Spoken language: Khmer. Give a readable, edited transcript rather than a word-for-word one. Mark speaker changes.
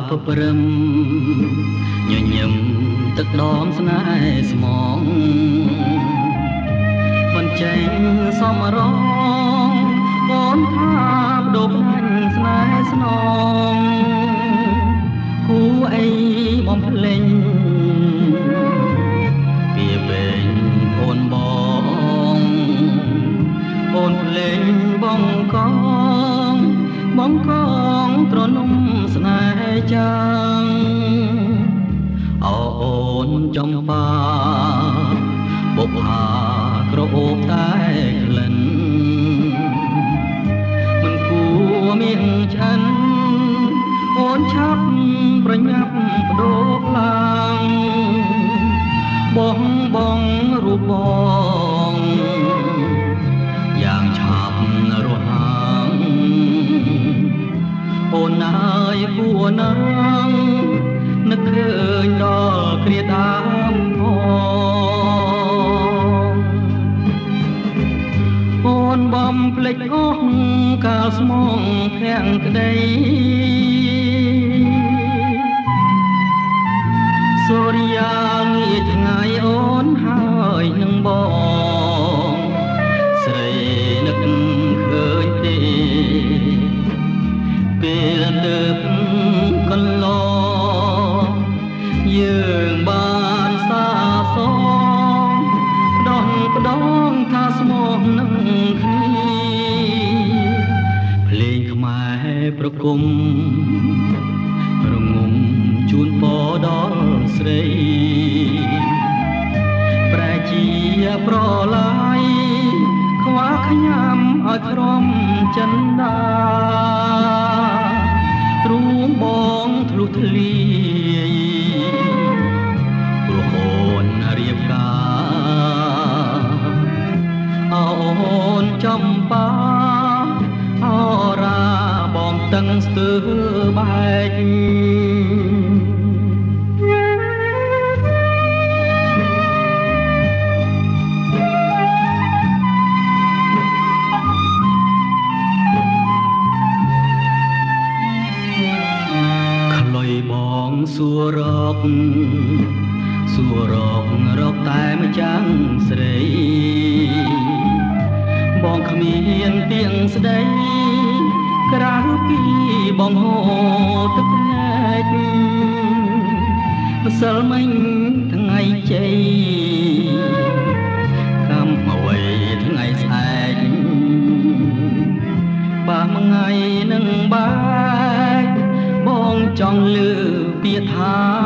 Speaker 1: ពព្រឹមញញឹមទឹកដមស្នេហ៍ស្មងមិនចេញសមរងអូនថាបដូរផ្លាញ់ស្នេហ៍ស្នងគូអីបំភ្លេងពីពេញអូនបងអូនភ្លេងបងកងបងកងត្រនំស្នេហ៍ចាំងអូនចំបាបុកហាក្រអូបតែក្លិនមិនគួរមានឆិនអូនឆាប់ប្រញាប់បដូរខ្លាំងបងបងរូបបងយ៉ាងឆាប់រហ័ងអូនអើយគួរណាងនឹកឃើញដល់គ្រាដើមផងអូនបំភ្លេចអស់កាលស្មងភាំងក្ដីសូរិយាងាយថ្ងៃអូនហើយនឹងបងស្រីនឹកឃើញទេពេលលើកកន្លងយើងបានសាសងផ្ដងថាស្មោះនឹងគ្នាភ្លេងខ្មែរប្រគំរងំជូនពរដល់ស្រីប្រែជាប្រឡាយខ្វះខ្ញាំឲ្យក្រំចិនដាទ្រូងបងធ្លុះធ្លាយព្រោះអូនរៀបការអូនចំបាអរាបងតឹងស្ទើបែកបងសួររកតែម្ចាំងស្រីបងគ្មានទៀងស្ដីក្រៅពីបងហូរទឹកភ្នែកម្សិលមិញថ្ងៃជ័យកម្មអ្វីថ្ងៃស្អែកបើមួយថ្ងៃនឹងបែកបងចង់លឺពាក្យថា